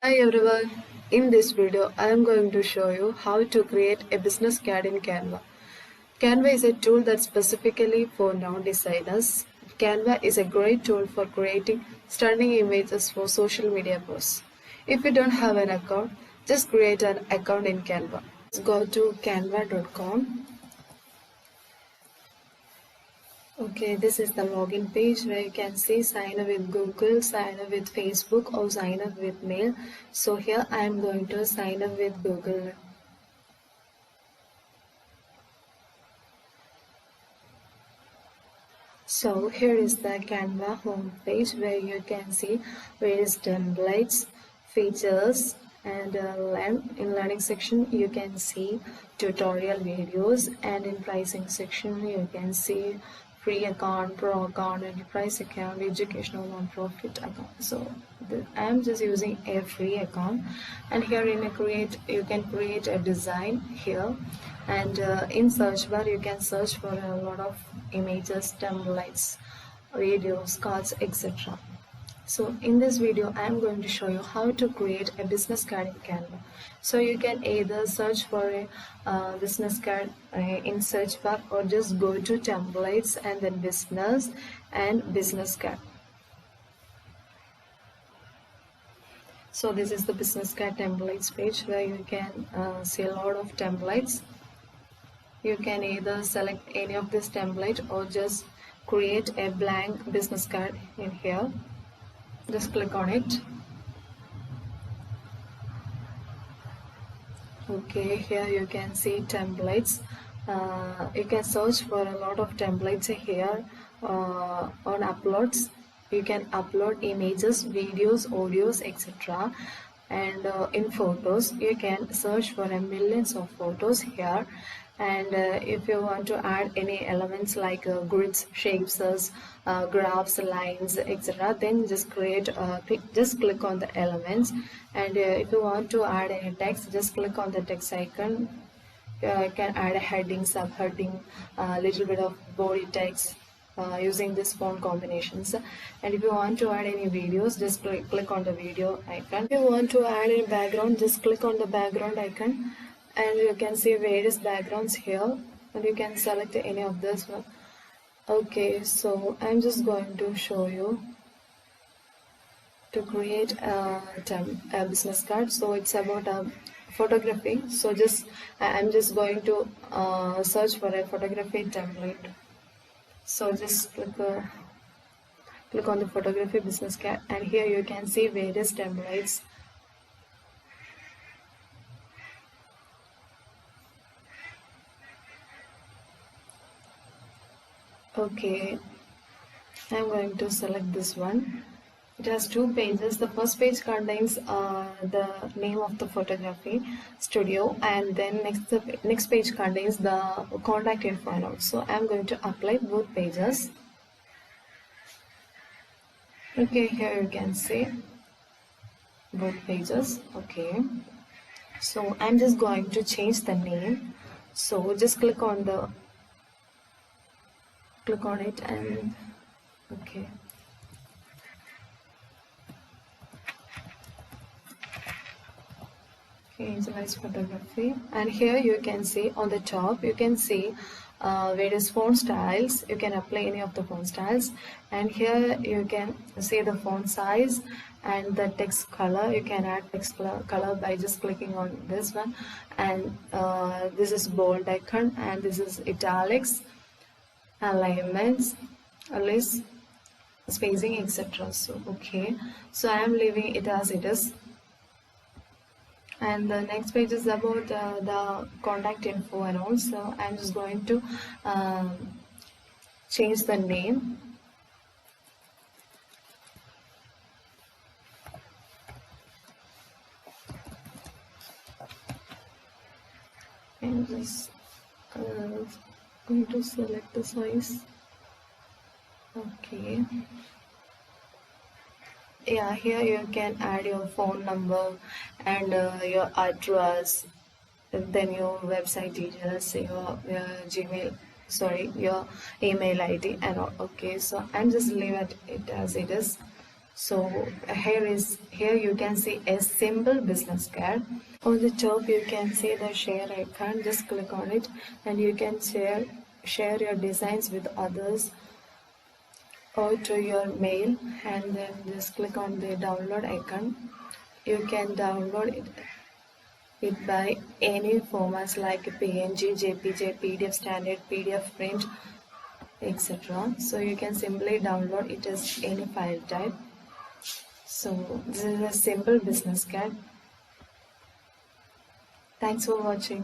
Hi everyone, in this video I am going to show you how to create a business card in Canva. Canva is a tool that's specifically for non-designers. Canva is a great tool for creating stunning images for social media posts. If you don't have an account, just create an account in Canva. Let's go to canva.com. Okay, this is the login page where you can see sign up with Google, sign up with Facebook or sign up with mail. So here I am going to sign up with Google. So here is the Canva home page where you can see various templates, features, and in learning section you can see tutorial videos, and in pricing section you can see free account, pro account, enterprise account, educational non-profit account. So I am just using a free account, and here in a create you can create a design here, and in search bar you can search for a lot of images, templates, videos, cards, etc. So in this video I am going to show you how to create a business card in Canva. So you can either search for a business card in search bar, or just go to templates and then business and business card. So this is the business card templates page where you can see a lot of templates. You can either select any of this template or just create a blank business card in here. Just click on it. Okay, here you can see templates. You can search for a lot of templates here on uploads. You can upload images, videos, audios, etc. And in photos you can search for a millions of photos here, and if you want to add any elements like grids, shapes, graphs, lines, etc., then just just click on the elements. And if you want to add any text, just click on the text icon. You can add a heading, subheading, a little bit of body text using this font combinations. And if you want to add any videos, just click on the video icon. If you want to add a background, just click on the background icon, and you can see various backgrounds here, and you can select any of this one. Okay, so I'm just going to show you to create a business card. So it's about photography. So I'm just going to search for a photography template. So just click on the photography business card, and here you can see various templates. Okay, I'm going to select this one. It has two pages. The first page contains the name of the photography studio, and then next page contains the contact info and all. So I'm going to apply both pages. Okay, here you can see both pages. Okay, so I'm just going to change the name. So just click on it, and okay. Angelize photography, and here you can see on the top you can see various font styles. You can apply any of the font styles, and here you can see the font size and the text color. You can add text color by just clicking on this one, and this is bold icon, and this is italics, alignments, list, spacing, etc. So okay, so I am leaving it as it is. And the next page is about the contact info, and also I'm just going to change the name. I'm just going to select the size. Okay, yeah, here you can add your phone number and your address, and then your website details, your Gmail, sorry, your email ID and all. Okay, so I'm just leave it as it is. So here you can see a simple business card. On the top you can see the share icon. Just click on it and you can share your designs with others or to your mail, and then just click on the download icon. You can download it by any formats like PNG, JPG, PDF standard, PDF print, etc. So you can simply download it as any file type. So this is a simple business card. Thanks for watching.